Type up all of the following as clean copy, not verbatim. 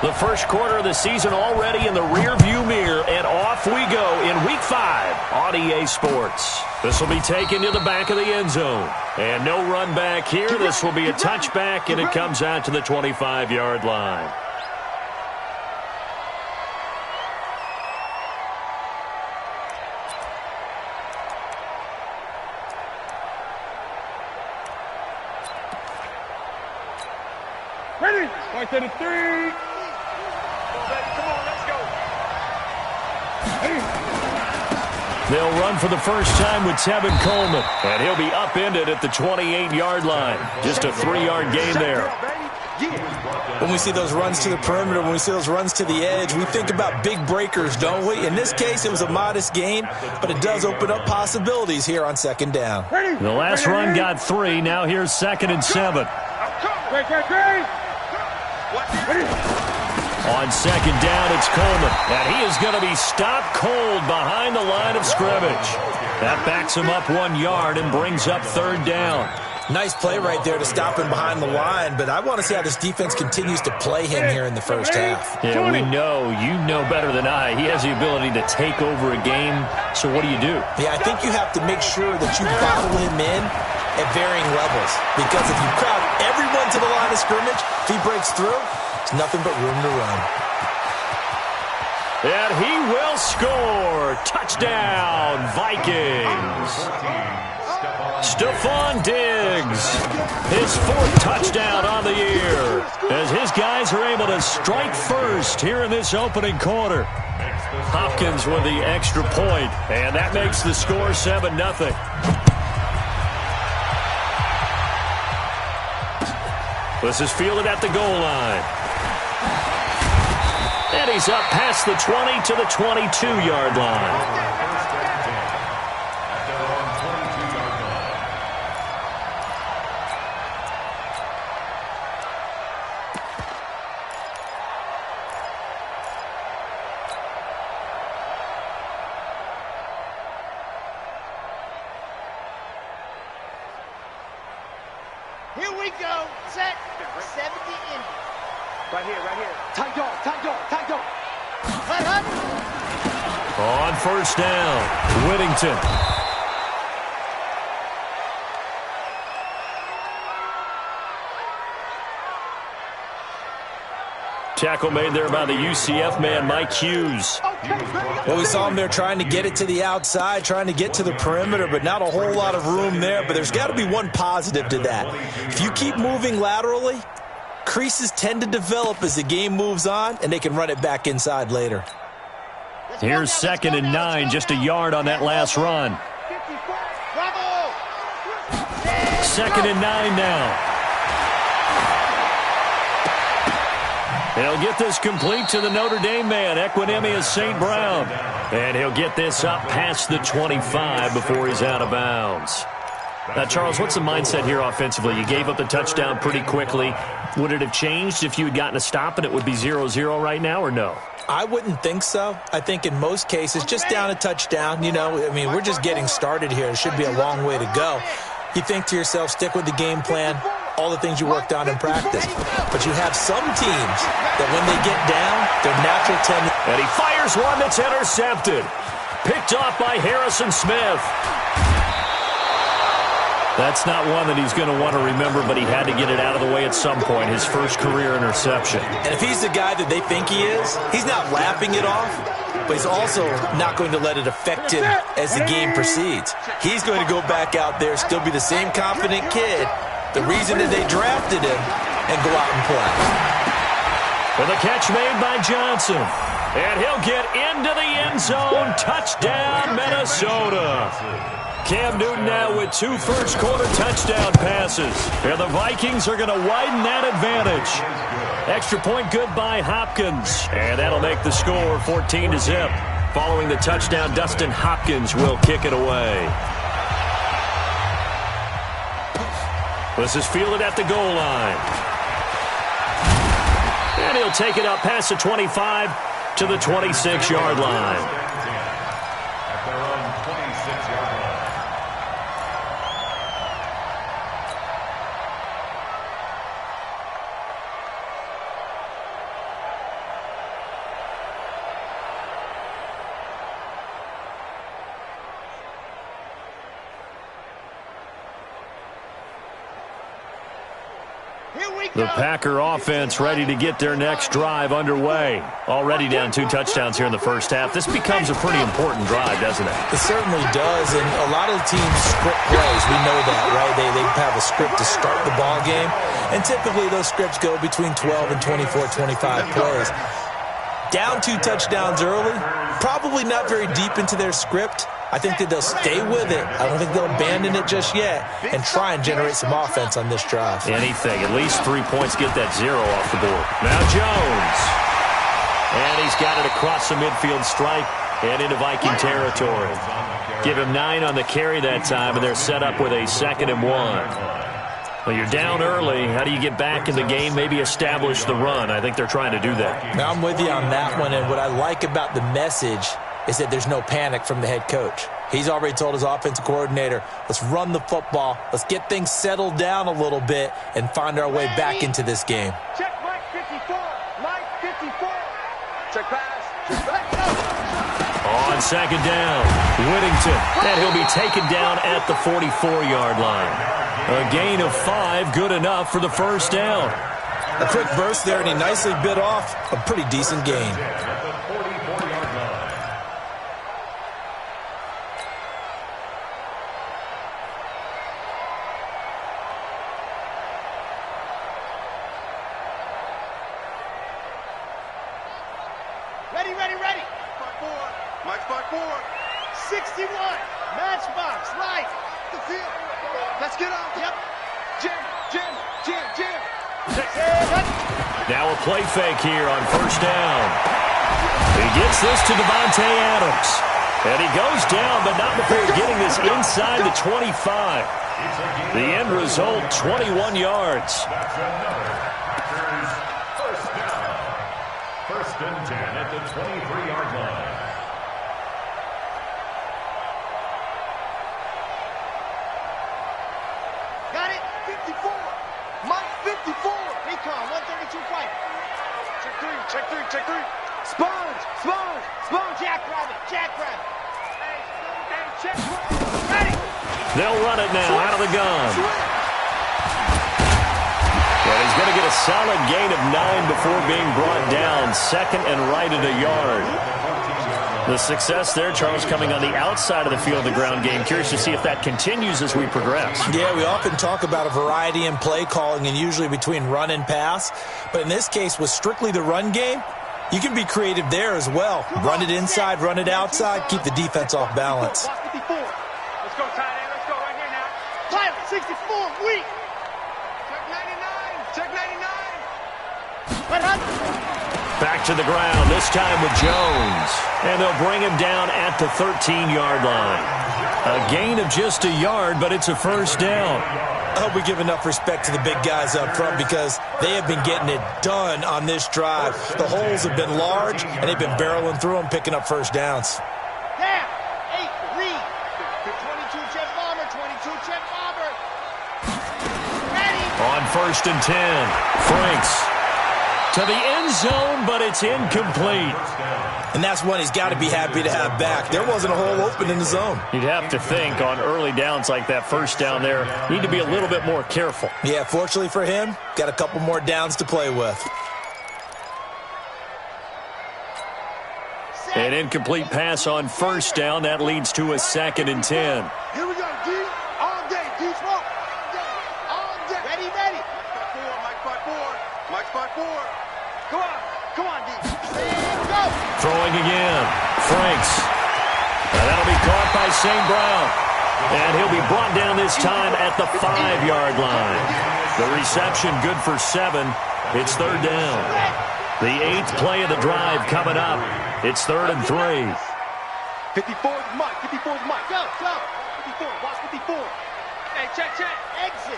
The first quarter of the season already in the rearview mirror, and off we go in Week 5 on EA Sports. This will be taken to the back of the end zone. And no run back here. This will be a touchback, and it comes out to the 25-yard line. Ready? Right to the 3. They'll run for the first time with Tevin Coleman, and he'll be upended at the 28-yard line. Just a 3-yard gain there. When we see those runs to the perimeter, when we see those runs to the edge, we think about big breakers, don't we? In this case, it was a modest gain, but it does open up possibilities here on second down. The last run got 3. Now here's 2nd and 7. On second down, it's Coleman, and he is going to be stopped cold behind the line of scrimmage. That backs him up 1 yard and brings up 3rd down. Nice play right there to stop him behind the line, but I want to see how this defense continues to play him here in the first half. Yeah, we know, you know better than I, he has the ability to take over a game, so what do? Yeah, I think you have to make sure that you bottle him in at varying levels, because if you crowd everyone to the line of scrimmage, if he breaks through, it's nothing but room to run. And he will score. Touchdown, Vikings. Stephon Diggs, his 4th touchdown on the year, as his guys are able to strike first here in this opening quarter. Hopkins with the extra point, and that makes the score 7-0. This is fielded at the goal line. And he's up past the 20 to the 22-yard line. Here we go. Set. 70 in. Right here. Tight dog. Hut. On first down, Whittington. Tackle made there by the UCF man, Mike Hughes. Well, we saw him there trying to get it to the outside, trying to get to the perimeter, but not a whole lot of room there. But there's got to be one positive to that. If you keep moving laterally, creases tend to develop as the game moves on, and they can run it back inside later. Here's 2nd and 9, just a yard on that last run. 2nd and 9 now. He'll get this complete to the Notre Dame man, Equinemius St. Brown. And he'll get this up past the 25 before he's out of bounds. Now, Charles, what's the mindset here offensively? You gave up the touchdown pretty quickly. Would it have changed if you had gotten a stop and it would be 0-0 right now, or no? I wouldn't think so. I think in most cases, just down a touchdown, we're just getting started here. It should be a long way to go. You think to yourself, stick with the game plan, all the things you worked on in practice. But you have some teams that when they get down, their natural tendency. And he fires one that's intercepted. Picked off by Harrison Smith. That's not one that he's going to want to remember, but he had to get it out of the way at some point, his first career interception. And if he's the guy that they think he is, he's not laughing it off, but he's also not going to let it affect him as the game proceeds. He's going to go back out there, still be the same confident kid, the reason that they drafted him, and go out and play. And the catch made by Johnson. And he'll get into the end zone. Touchdown, Minnesota. Cam Newton now with 2 first-quarter touchdown passes. And the Vikings are going to widen that advantage. Extra point good by Hopkins. And that'll make the score 14-0. Following the touchdown, Dustin Hopkins will kick it away. This is fielded at the goal line. And he'll take it up past the 25 to the 26-yard line. The Packer offense ready to get their next drive underway. Already down 2 touchdowns here in the first half. This becomes a pretty important drive, doesn't it? It certainly does, and a lot of the teams script plays. We know that, right? They have a script to start the ball game, and typically those scripts go between 12 and 24, 25 plays. Down 2 touchdowns early, probably not very deep into their script. I think that they'll stay with it. I don't think they'll abandon it just yet and try and generate some offense on this drive. Anything. At least 3 points, get that 0 off the board. Now Jones. And he's got it across the midfield stripe and into Viking territory. Give him 9 on the carry that time, and they're set up with a 2nd and 1. Well, you're down early. How do you get back in the game, maybe establish the run? I think they're trying to do that. Now, I'm with you on that one, and what I like about the message is that there's no panic from the head coach. He's already told his offensive coordinator, let's run the football, let's get things settled down a little bit and find our way back into this game. Check Mike 54. Mike 54. Check pass. Check On 2nd down, Whittington, and he'll be taken down at the 44-yard line. A gain of 5, good enough for the first down. A quick burst there, and he nicely bit off a pretty decent gain. Ready. Mike 54. 61. Matchbox. Right. The field. Let's get on. Yep. Jim. Now a play fake here on 1st down. He gets this to Devontae Adams. And he goes down, but not before getting this inside the 25. The end result, 21 yards. First and 10 at the 23-yard line. Got it. 54. Mike 54. Recon. 132 fight. Check 3. Sponge. Jackrabbit. Hey, check. Ready. They'll run it now out of the gun. Well, he's going to get a solid gain of 9 before being brought down. 2nd and right at a yard. The success there, Charles, coming on the outside of the field, the ground game. Curious to see if that continues as we progress. Yeah, we often talk about a variety in play calling and usually between run and pass. But in this case, with strictly the run game, you can be creative there as well. Run it inside, run it outside, keep the defense off balance. Watch 54. Let's go, tight end. Let's go right here now. Pilot 64. Weak. Check 99. Back to the ground, this time with Jones. And they'll bring him down at the 13-yard line. A gain of just a yard, but it's a first down. I hope we give enough respect to the big guys up front because they have been getting it done on this drive. The holes have been large, and they've been barreling through them, picking up first downs. Down. 8. Reed. 22 check bomber. 22 check bomber. Ready. On 1st and 10, Franks to the end zone, but it's incomplete. And that's one he's got to be happy to have back. There wasn't a hole open in the zone. You'd have to think on early downs like that, first down there, need to be a little bit more careful. Yeah, fortunately for him, got a couple more downs to play with. An incomplete pass on 1st down. That leads to a 2nd and 10. Here we go, D. All day. D smoke. All day. Ready. Mike 54. Come on, D. And go. Throwing again. Franks. Now that'll be caught by St. Brown. And he'll be brought down this time at the 5-yard line. The reception good for 7. It's 3rd down. The 8th play of the drive coming up. It's 3rd and 3. 54's Mike. 54's Mike. Go. 54. Watch 54. Hey, check. Exit.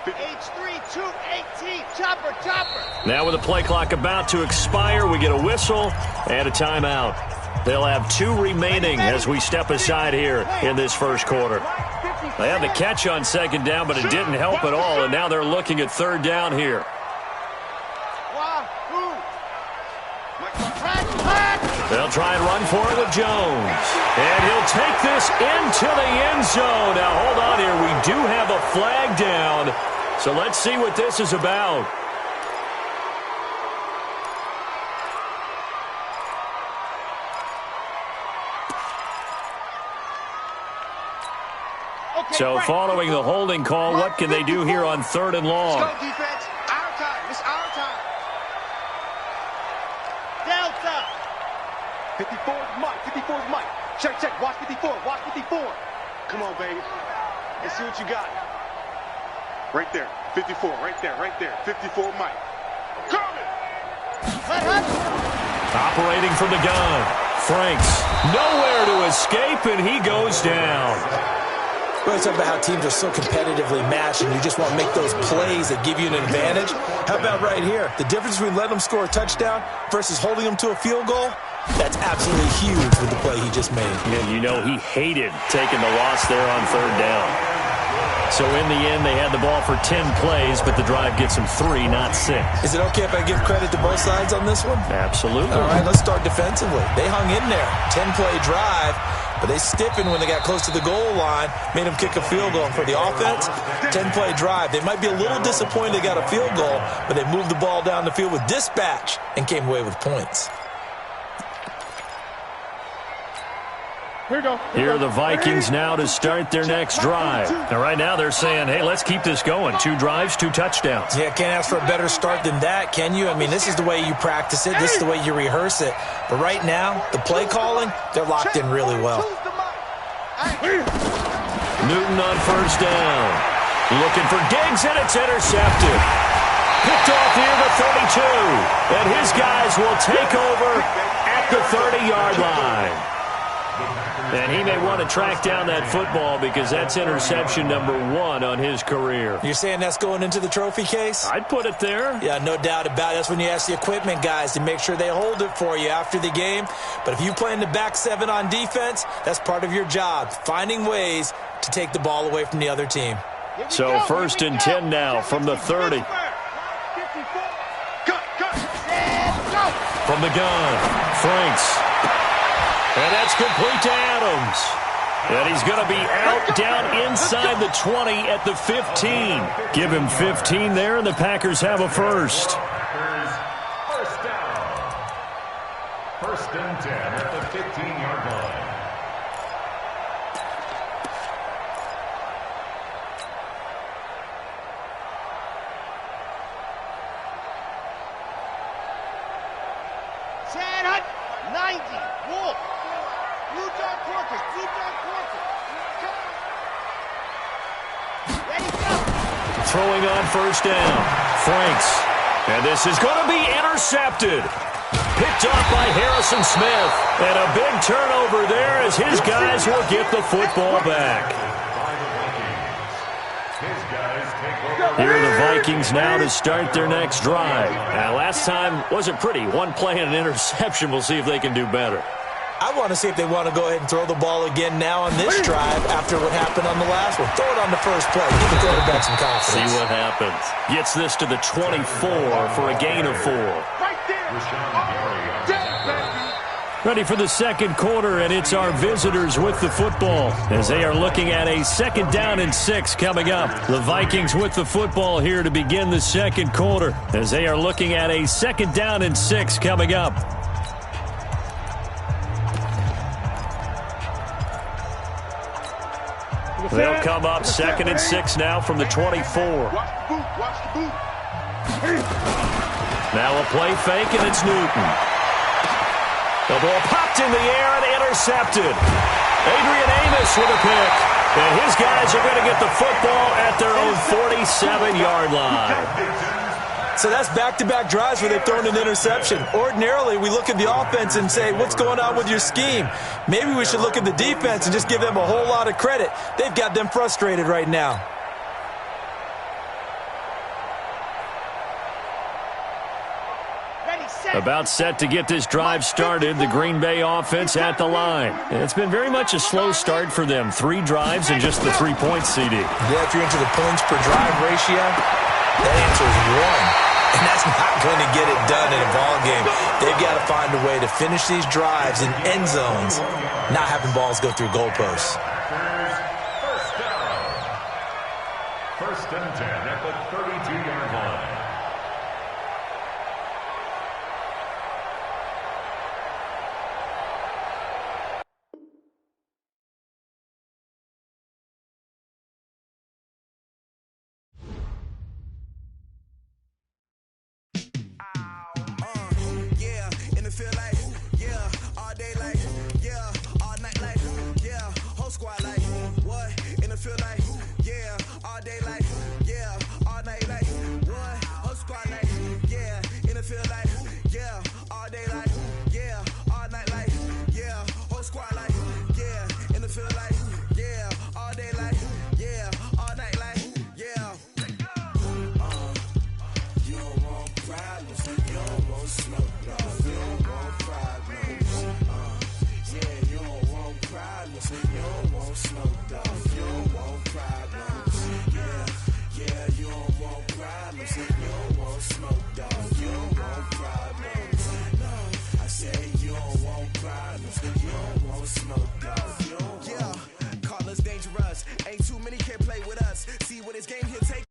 H3 218. Chopper. Now with the play clock about to expire, we get a whistle and a timeout. They'll have 2 remaining as we step aside here in this first quarter. They had the catch on 2nd down, but it didn't help at all, and now they're looking at 3rd down here. They'll try and run for it with Jones. And he'll take this into the end zone. Now, hold on here. We do have a flag down. So let's see what this is about. So following the holding call, what can they do here on 3rd and long? Let's go, defense. Our time. It's our time. Delta. 54 is Mike. 54 is Mike. Check, check. Watch 54. Watch 54. Come on, baby. Let's see what you got. Right there. 54. Right there. Right there. 54 Mike. Coming. Operating from the gun. Franks nowhere to escape, and he goes down. Well, it's about how teams are so competitively matched, and you just want to make those plays that give you an advantage. How about right here? The difference between letting them score a touchdown versus holding them to a field goal, that's absolutely huge with the play he just made. Yeah, you know, he hated taking the loss there on 3rd down. So in the end, they had the ball for 10 plays, but the drive gets them 3, not 6. Is it okay if I give credit to both sides on this one? Absolutely. All right, let's start defensively. They hung in there. 10-play drive. But they stiffened when they got close to the goal line, made them kick a field goal. And for the offense, 10-play drive. They might be a little disappointed they got a field goal, but they moved the ball down the field with dispatch and came away with points. Here are the Vikings now to start their next drive. And right now they're saying, hey, let's keep this going. 2 drives, 2 touchdowns. Yeah, can't ask for a better start than that, can you? I mean, this is the way you practice it. This is the way you rehearse it. But right now, the play calling, they're locked in really well. Newton on 1st down. Looking for Diggs, and it's intercepted. Picked off near the 32. And his guys will take over at the 30-yard line. And he may want to track down that football because that's interception number 1 on his career. You're saying that's going into the trophy case? I'd put it there. Yeah, no doubt about it. That's when you ask the equipment guys to make sure they hold it for you after the game. But if you play in the back 7 on defense, that's part of your job, finding ways to take the ball away from the other team. So 1st and 10 now from the 30. From the gun, Franks. And that's complete to Adams. And he's going to be out down inside the 20 at the 15. Give him 15 there, and the Packers have a first. First down. 1st and 10 at the 15-yard line. Chad Hunt, 90. Wolf. Blue John Corpus. Blue John Corpus. Ready, go. Throwing on 1st down. Franks. And this is going to be intercepted. Picked off by Harrison Smith. And a big turnover there as his guys will get the football back. Here are the Vikings now to start their next drive. Now, last time wasn't pretty. 1 play and an interception. We'll see if they can do better. I want to see if they want to go ahead and throw the ball again now on this drive after what happened on the last one. Throw it on the first play. Give the quarterback some confidence. See what happens. Gets this to the 24 for a gain of 4. Right there. Ready for the 2nd quarter, and it's our visitors with the football as they are looking at a 2nd down and 6 coming up. The Vikings with the football here to begin the 2nd quarter as they are looking at a 2nd down and 6 coming up. They'll come up 2nd and 6 now from the 24. Watch the boot. Watch the boot. Now a play fake, and it's Newton. The ball popped in the air and intercepted. Adrian Amos with a pick. And his guys are going to get the football at their own 47-yard line. So that's back-to-back drives where they've thrown an interception. Ordinarily, we look at the offense and say, what's going on with your scheme? Maybe we should look at the defense and just give them a whole lot of credit. They've got them frustrated right now. About set to get this drive started, the Green Bay offense at the line. And it's been very much a slow start for them. 3 drives and just the 3-point CD. Yeah, if you're into the points per drive ratio, that answer is 1. and that's not going to get it done in a ball game. They've got to find a way to finish these drives in end zones, not having balls go through goalposts. First down. First and 10 at the 32-yard line. Ain't too many can play with us. See what his game here take